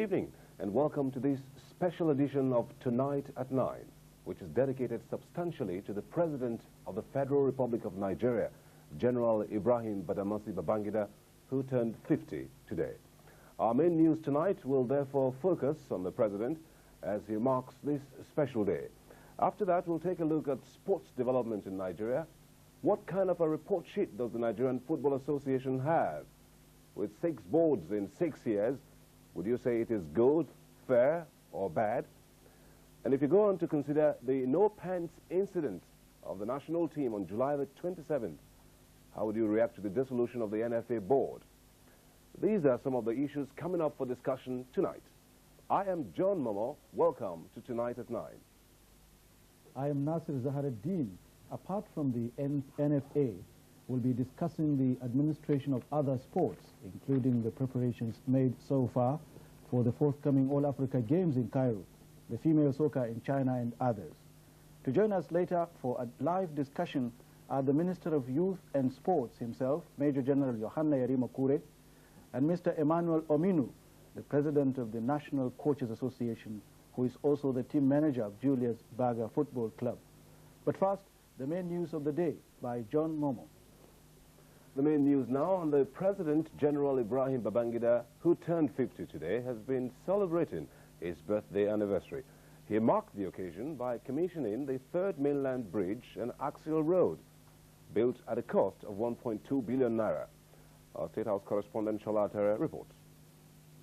evening and welcome to this special edition of Tonight at 9, which is dedicated substantially to the President of the Federal Republic of Nigeria, General Ibrahim Badamasi Babangida, who turned 50 today. Our main news tonight will therefore focus on the President as he marks this special day. After that, we'll take a look at sports development in Nigeria. What kind of a report sheet does the Nigerian Football Association have? With 6 boards in 6 years, would you say it is good, fair, or bad? And if you go on to consider the no pants incident of the national team on July the 27th, how would you react to the dissolution of the NFA board? These are some of the issues coming up for discussion tonight. I am John Momo. Welcome to Tonight at 9. I am Nasir Zaharuddin. Apart from the NFA, we'll be discussing the administration of other sports, including the preparations made so far for the forthcoming All-Africa Games in Cairo, the female soccer in China, and others. To join us later for a live discussion are the Minister of Youth and Sports himself, Major General Yohanna Yarima Kure, and Mr. Emmanuel Ominu, the President of the National Coaches Association, who is also the team manager of Julius Berger Football Club. But first, the main news of the day by John Momo. The main news now on the President, General Ibrahim Babangida, who turned 50 today, has been celebrating his birthday anniversary. He marked the occasion by commissioning the third mainland bridge and axial road, built at a cost of 1.2 billion naira. Our State House correspondent Shola Tere reports.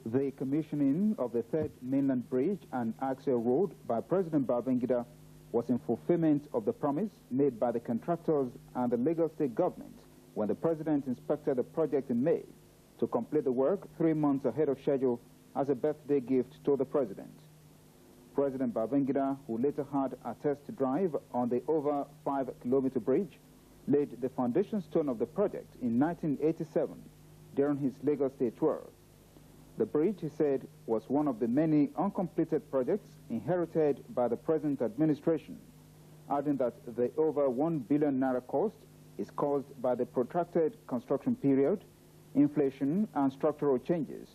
The commissioning of the third mainland bridge and axial road by President Babangida was in fulfillment of the promise made by the contractors and the Lagos State government when the President inspected the project in May to complete the work 3 months ahead of schedule as a birthday gift to the President. President Babangida, who later had a test drive on the over 5-kilometer bridge, laid the foundation stone of the project in 1987 during his Lagos State tour. The bridge, he said, was one of the many uncompleted projects inherited by the present administration, adding that the over 1 billion naira cost is caused by the protracted construction period, inflation, and structural changes.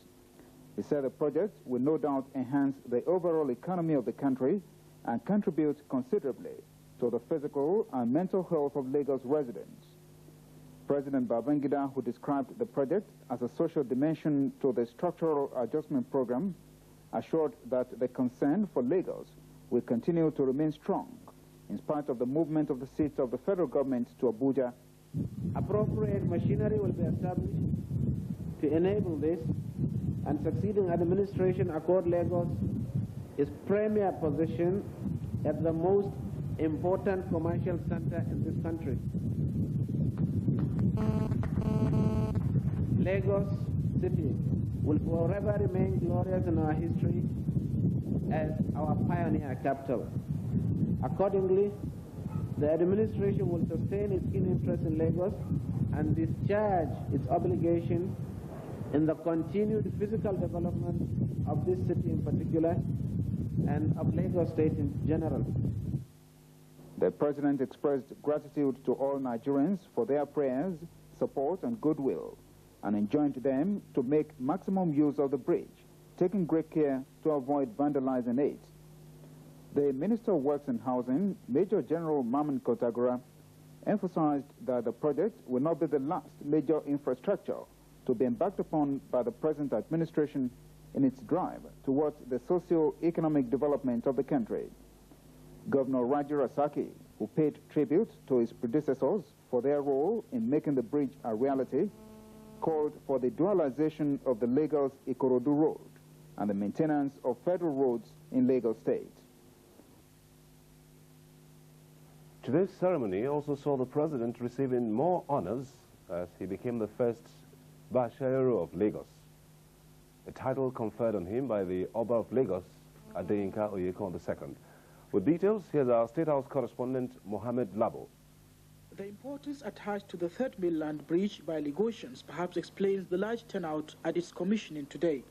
He said the project will no doubt enhance the overall economy of the country and contribute considerably to the physical and mental health of Lagos residents. President Babangida, who described the project as a social dimension to the structural adjustment program, assured that the concern for Lagos will continue to remain strong in spite of the movement of the seats of the federal government to Abuja. Appropriate machinery will be established to enable this, and succeeding administration accord Lagos its premier position as the most important commercial center in this country. Lagos City will forever remain glorious in our history as our pioneer capital. Accordingly, the administration will sustain its keen interest in Lagos and discharge its obligation in the continued physical development of this city in particular and of Lagos State in general. The President expressed gratitude to all Nigerians for their prayers, support, and goodwill, and enjoined them to make maximum use of the bridge, taking great care to avoid vandalizing it. The Minister of Works and Housing, Major General Maman Kotagura, emphasized that the project will not be the last major infrastructure to be embarked upon by the present administration in its drive towards the socio-economic development of the country. Governor Raji Rasaki, who paid tribute to his predecessors for their role in making the bridge a reality, called for the dualization of the Lagos-Ikorodu Road and the maintenance of federal roads in Lagos State. Today's ceremony also saw the President receiving more honors as he became the first Bashayero of Lagos, a title conferred on him by the Oba of Lagos, Adeyinka Oyekon II. With details, here's our State House correspondent, Mohammed Labo. The importance attached to the third mainland bridge by Lagosians perhaps explains the large turnout at its commissioning today.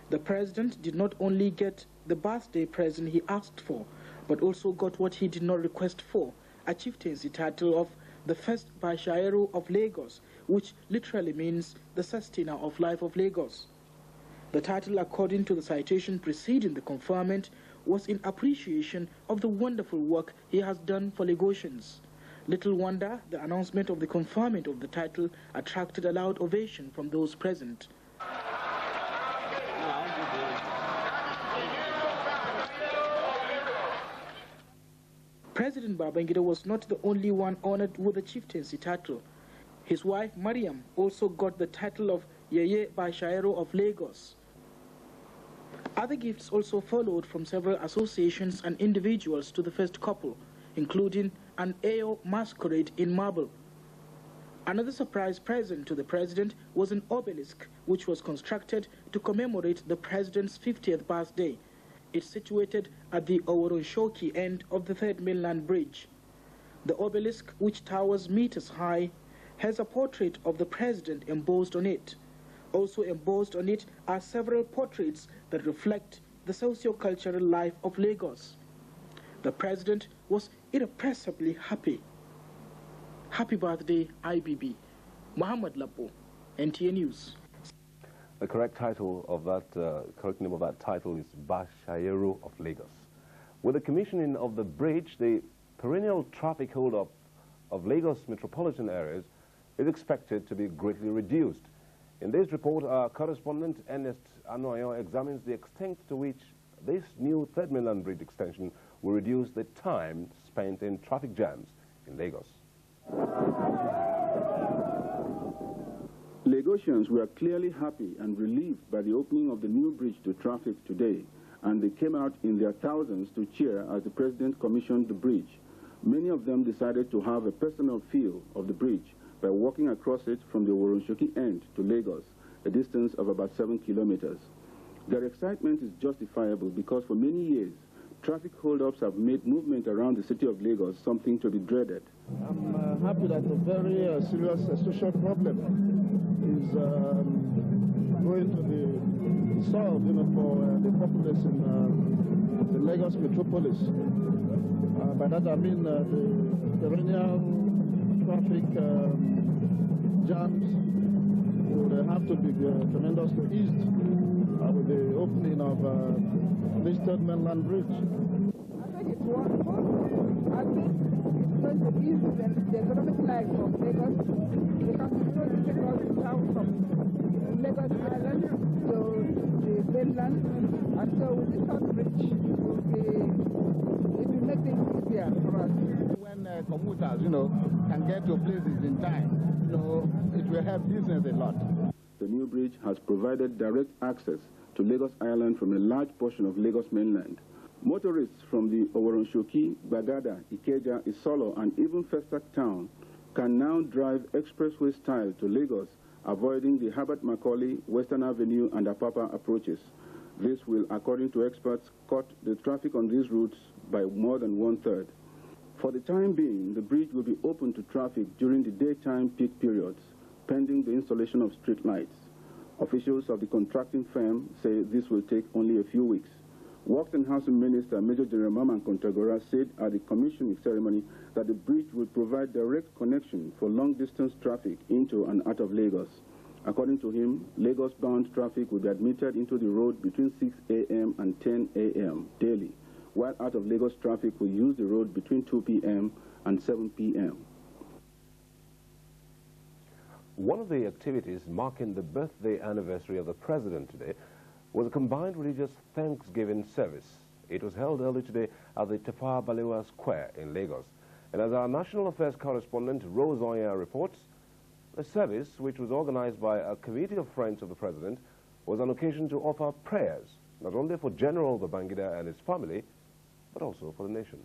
The President did not only get the birthday present he asked for, but also got what he did not request for, a chieftaincy title of the first Bashayero of Lagos, which literally means the sustainer of life of Lagos. The title, according to the citation preceding the conferment, was in appreciation of the wonderful work he has done for Lagosians. Little wonder the announcement of the conferment of the title attracted a loud ovation from those present. President Babangida was not the only one honored with the chieftaincy title. His wife, Mariam, also got the title of Yeye Bashairo of Lagos. Other gifts also followed from several associations and individuals to the first couple, including an Ayo masquerade in marble. Another surprise present to the president was an obelisk which was constructed to commemorate the president's 50th birthday. It's situated at the Oworonshoki end of the Third Mainland Bridge. The obelisk, which towers meters high, has a portrait of the president embossed on it. Also embossed on it are several portraits that reflect the socio-cultural life of Lagos. The president was irrepressibly happy. Happy birthday, IBB. Muhammad Lapo, NTA News. The correct title of that, correct name of that title is Bashairo of Lagos. With the commissioning of the bridge, the perennial traffic hold-up of Lagos metropolitan areas is expected to be greatly reduced. In this report, our correspondent Ernest Anoyo examines the extent to which this new Third Mainland Bridge extension will reduce the time spent in traffic jams in Lagos. Lagosians were clearly happy and relieved by the opening of the new bridge to traffic today, and they came out in their thousands to cheer as the president commissioned the bridge. Many of them decided to have a personal feel of the bridge by walking across it from the Oworonshoki end to Lagos, a distance of about 7 kilometers. Their excitement is justifiable because for many years, traffic hold-ups have made movement around the city of Lagos something to be dreaded. I'm happy that a very serious social problem is going to be solved, for the populace in the Lagos metropolis. By that I mean the perennial traffic jams will have to be tremendously eased with the opening of this Third Mainland Bridge. I think it's wonderful. I think it's going to ease the economic life of Lagos because it's going to take us down from Lagos Island to the mainland, and so with the third bridge, it will make things easier for us. When commuters, can get to places in time, it will help business a lot. The new bridge has provided direct access to Lagos Island from a large portion of Lagos mainland. Motorists from the Oworonshoki, Bagada, Ikeja, Isolo, and even Festac town can now drive expressway style to Lagos, avoiding the Herbert Macaulay, Western Avenue, and Apapa approaches. This will, according to experts, cut the traffic on these routes by more than 1/3. For the time being, the bridge will be open to traffic during the daytime peak periods, pending the installation of street lights. Officials of the contracting firm say this will take only a few weeks. Works and Housing Minister Major General Maman Kontagora said at the commissioning ceremony that the bridge will provide direct connection for long-distance traffic into and out of Lagos. According to him, Lagos-bound traffic will be admitted into the road between 6 a.m. and 10 a.m. daily, while out of Lagos traffic will use the road between 2 p.m. and 7 p.m. One of the activities marking the birthday anniversary of the president today was a combined religious Thanksgiving service. It was held early today at the Tafawa Balewa Square in Lagos. And as our national affairs correspondent Rose Onya reports, the service, which was organized by a committee of friends of the president, was an occasion to offer prayers, not only for General Babangida and his family, but also for the nation.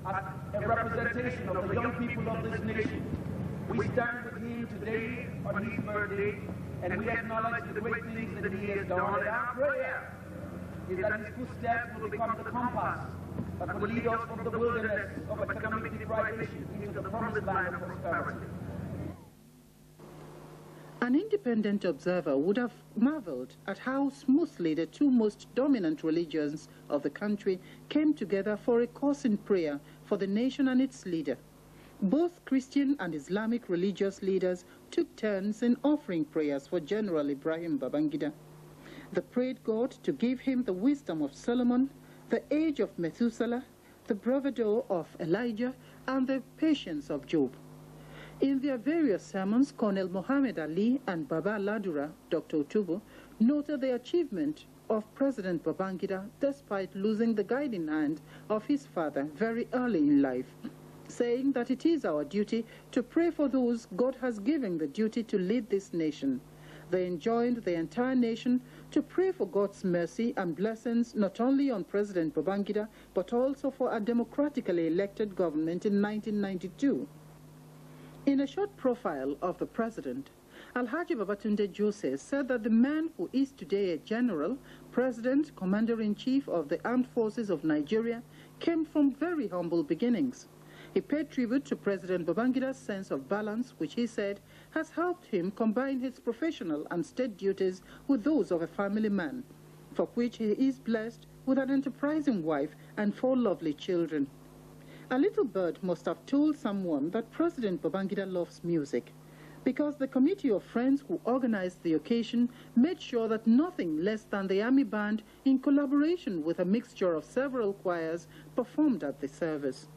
As a representation of the young people of this nation, we stand with him today on his birthday, and we acknowledge the great things that he has done. And our prayer is that his footsteps will become the compass that will lead us from the wilderness of economic deprivation into the promised land of prosperity. An independent observer would have marveled at how smoothly the two most dominant religions of the country came together for a course in prayer for the nation and its leader. Both Christian and Islamic religious leaders took turns in offering prayers for General Ibrahim Babangida. They prayed God to give him the wisdom of Solomon, the age of Methuselah, the bravado of Elijah, and the patience of Job. In their various sermons, Colonel Muhammad Ali and Baba Ladura, Dr. Otubo, noted the achievement of President Babangida despite losing the guiding hand of his father very early in life, saying that it is our duty to pray for those God has given the duty to lead this nation. They enjoined the entire nation to pray for God's mercy and blessings not only on President Babangida, but also for a democratically elected government in 1992. In a short profile of the president, Alhaji Babatunde Jose said that the man who is today a general, president, commander-in-chief of the armed forces of Nigeria, came from very humble beginnings. He paid tribute to President Babangida's sense of balance, which he said has helped him combine his professional and state duties with those of a family man, for which he is blessed with an enterprising wife and 4 lovely children. A little bird must have told someone that President Babangida loves music, because the committee of friends who organized the occasion made sure that nothing less than the army band, in collaboration with a mixture of several choirs, performed at the service.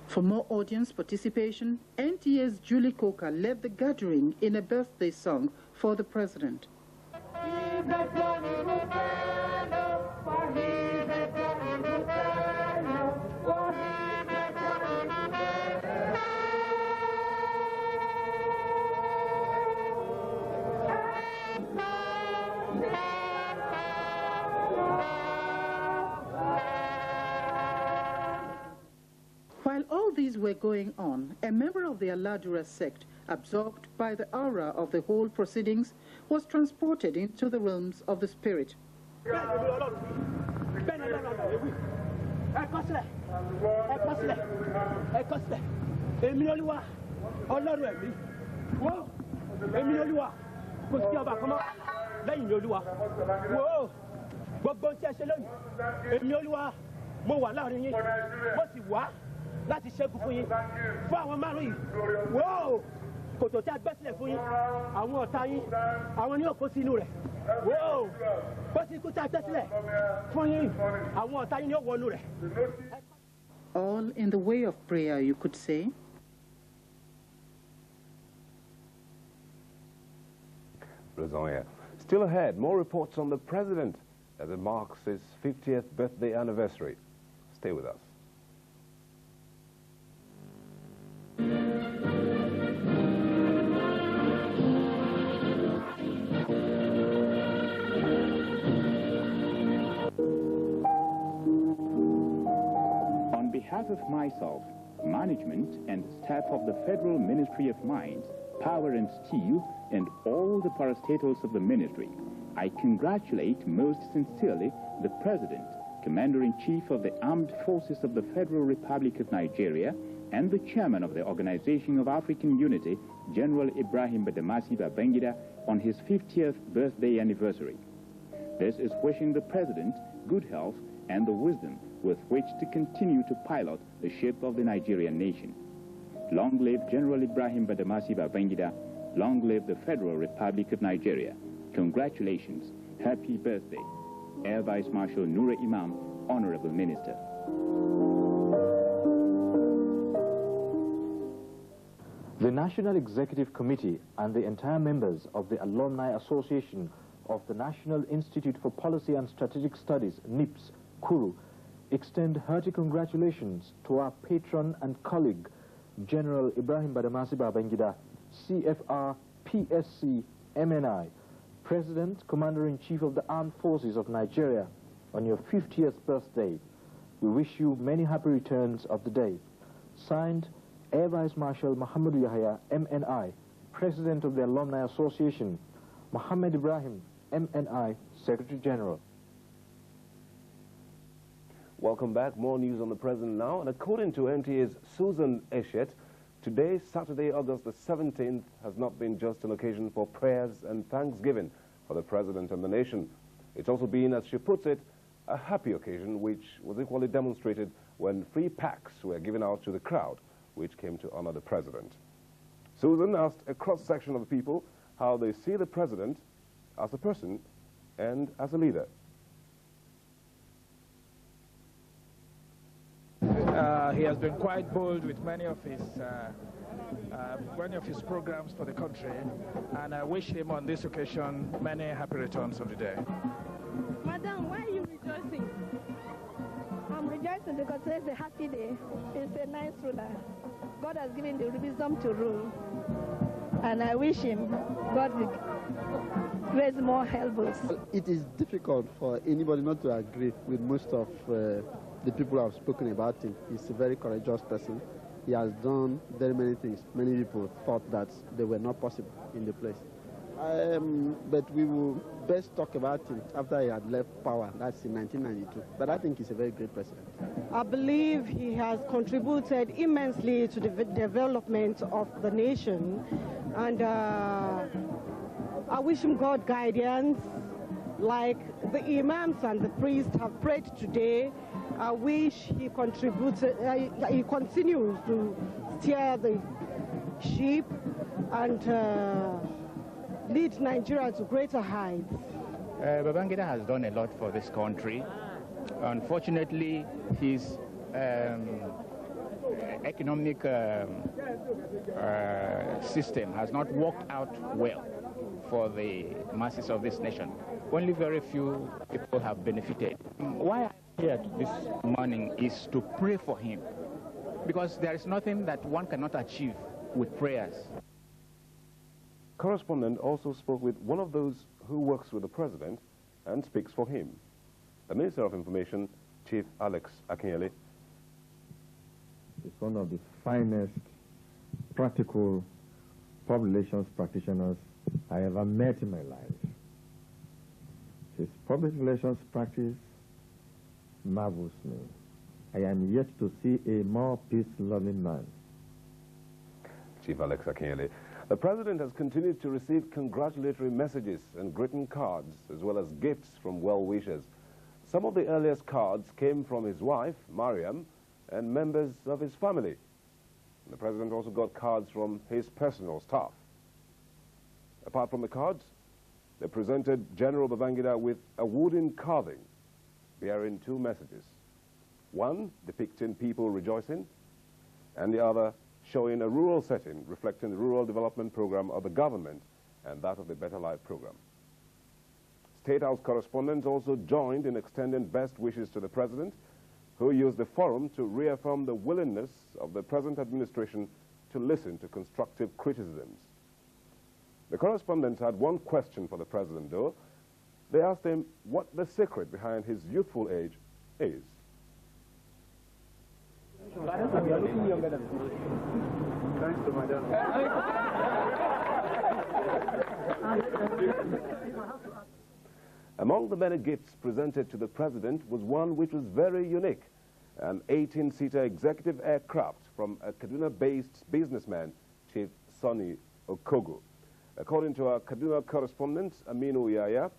For more audience participation, NTA's Julie Coker led the gathering in a birthday song for the president. While all these were going on, a member of the Aladura sect, absorbed by the aura of the whole proceedings, was transported into the realms of the spirit. láti ṣẹ́gun fún yín fún àwọn márùn yìí wóò kòtò tí a gbẹ́ sílẹ̀ fún yín àwọn ọ̀tá yín àwọn ní òkú sí inú rẹ̀ wóò bó ti kú tí a gbẹ́ sílẹ̀ fún yín àwọn ọ̀tá yín ní ó wọnú rẹ̀. All in the way of prayer, you could say. Still ahead, more reports on the president as it marks his 50th birthday anniversary. Stay with us. On behalf of myself, management and staff of the Federal Ministry of Mines, Power and Steel, and all the parastatals of the ministry, I congratulate most sincerely the President, Commander-in-Chief of the Armed Forces of the Federal Republic of Nigeria, and the Chairman of the Organization of African Unity, General Ibrahim Badamasi Babangida, on his 50th birthday anniversary. This is wishing the President good health and the wisdom with which to continue to pilot the ship of the Nigerian nation. Long live General Ibrahim Badamasi Babangida. Long live the Federal Republic of Nigeria. Congratulations. Happy birthday. Air Vice Marshal Nura Imam, Honorable Minister. The National Executive Committee and the entire members of the Alumni Association of the National Institute for Policy and Strategic Studies, NIPS, Kuru, extend hearty congratulations to our patron and colleague, General Ibrahim Badamasi Babangida, CFR, PSC, MNI, President, Commander-in-Chief of the Armed Forces of Nigeria, on your 50th birthday, we wish you many happy returns of the day. Signed, Air Vice Marshal Muhammadu Yahya, MNI, President of the Alumni Association, Muhammad Ibrahim, MNI, Secretary General. Welcome back. More news on the President now. And according to NTA's Susan Eshet, today, Saturday, August the 17th, has not been just an occasion for prayers and thanksgiving for the President and the nation. It's also been, as she puts it, a happy occasion which was equally demonstrated when free packs were given out to the crowd which came to honor the President. Susan asked a cross-section of the people how they see the President as a person and as a leader. He has been quite bold with many of his programs for the country, and I wish him on this occasion many happy returns of the day. Madam, why are you rejoicing? I'm rejoicing because it's a happy day. It's a nice ruler. God has given the wisdom to rule, and I wish him God will raise more helpers. It is difficult for anybody not to agree with most of the people who have spoken about him. He's a very courageous person. He has done very many things. Many people thought that they were not possible in the place. But we will best talk about him after he had left power. That's in 1992. But I think he's a very great president. I believe he has contributed immensely to the development of the nation. And I wish him God guidance, like the imams and the priests have prayed today. I wish he contributed, he continues to steer the ship and lead Nigeria to greater heights. Babangida has done a lot for this country. Unfortunately, his economic system has not worked out well for the masses of this nation. Only very few people have benefited. Why I'm here this morning is to pray for him, because there is nothing that one cannot achieve with prayers. Correspondent also spoke with one of those who works with the President and speaks for him. The Minister of Information, Chief Alex Akinyele. He's one of the finest practical public relations practitioners I ever met in my life. His public relations practice marvels me. I am yet to see a more peace-loving man. Chief Alex Akinyele. The President has continued to receive congratulatory messages and greeting cards, as well as gifts from well-wishers. Some of the earliest cards came from his wife, Mariam, and members of his family. The President also got cards from his personal staff. Apart from the cards, they presented General Babangida with a wooden carving bearing two messages. One depicting people rejoicing, and the other showing a rural setting reflecting the rural development program of the government and that of the Better Life program. State House correspondents also joined in extending best wishes to the President, who used the forum to reaffirm the willingness of the present administration to listen to constructive criticisms. The correspondents had one question for the President, though. They asked him what the secret behind his youthful age is. Among the many gifts presented to the President was one which was very unique, an 18-seater executive aircraft from a Kaduna-based businessman, Chief Sonny Okogu. According to our Kaduna correspondent, Aminu Yaya,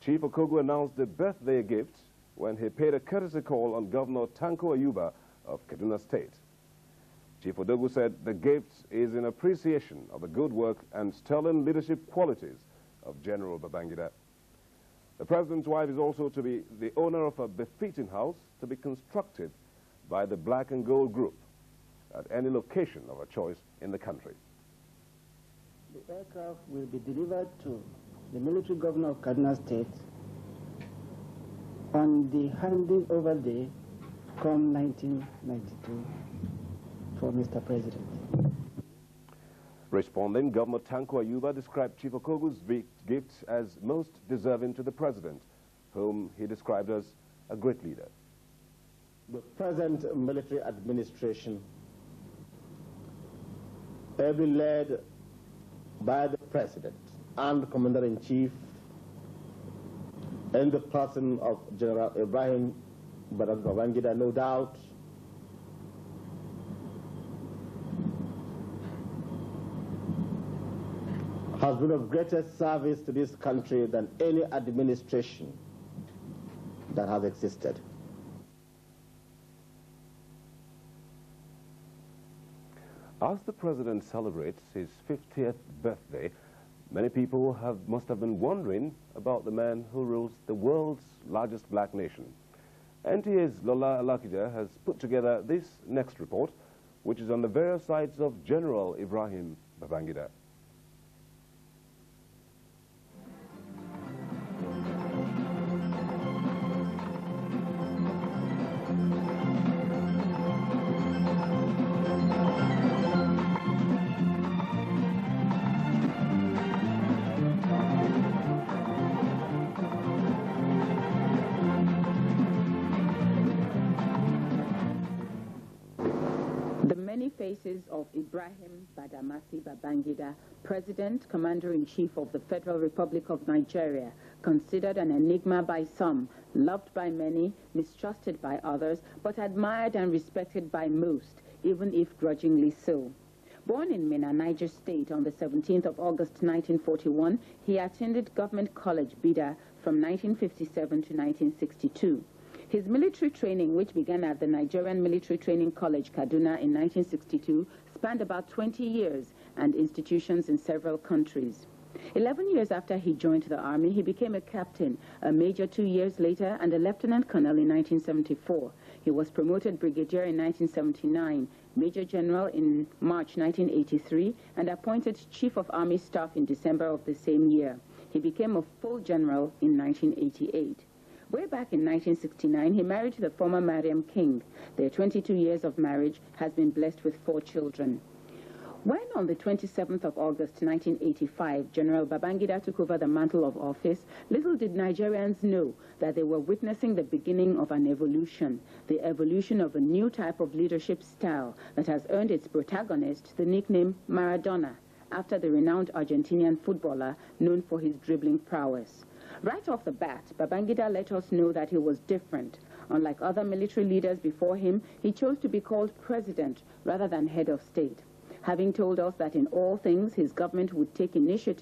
Chief Okogu announced the birthday gift when he paid a courtesy call on Governor Tanko Ayuba of Kaduna State. Chief Okogu said the gift is in appreciation of the good work and sterling leadership qualities of General Babangida. The President's wife is also to be the owner of a befitting house to be constructed by the Black and Gold Group at any location of her choice in the country. The aircraft will be delivered to the military governor of Kaduna State on the handing over day come 1992 for Mr. President. Responding, Governor Tanko Ayuba described Chief Okogu's gift as most deserving to the president, whom he described as a great leader. The present military administration, ably led by the President and Commander-in-Chief in the person of General Ibrahim Babangida, no doubt, has been of greater service to this country than any administration that has existed. As the president celebrates his 50th birthday, many people must have been wondering about the man who rules the world's largest black nation. NTA's Lola Alakija has put together this next report, which is on the various sides of General Ibrahim Babangida. Faces of Ibrahim Badamasi Babangida, President, Commander-in-Chief of the Federal Republic of Nigeria, considered an enigma by some, loved by many, mistrusted by others, but admired and respected by most, even if grudgingly so. Born in Minna, Niger State on the 17th of August 1941, he attended Government College, Bida, from 1957 to 1962. His military training, which began at the Nigerian Military Training College, Kaduna, in 1962, spanned about 20 years and institutions in several countries. 11 years after he joined the army, he became a captain, a major 2 years later, and a lieutenant colonel in 1974. He was promoted brigadier in 1979, major general in March 1983, and appointed chief of army staff in December of the same year. He became a full general in 1988. Way back in 1969, he married the former Mariam King. Their 22 years of marriage has been blessed with 4 children. When on the 27th of August 1985, General Babangida took over the mantle of office, little did Nigerians know that they were witnessing the beginning of an evolution, the evolution of a new type of leadership style that has earned its protagonist the nickname Maradona, after the renowned Argentinian footballer known for his dribbling prowess. Right off the bat, Babangida let us know that he was different. Unlike other military leaders before him, he chose to be called president rather than head of state, having told us that in all things his government would take initiative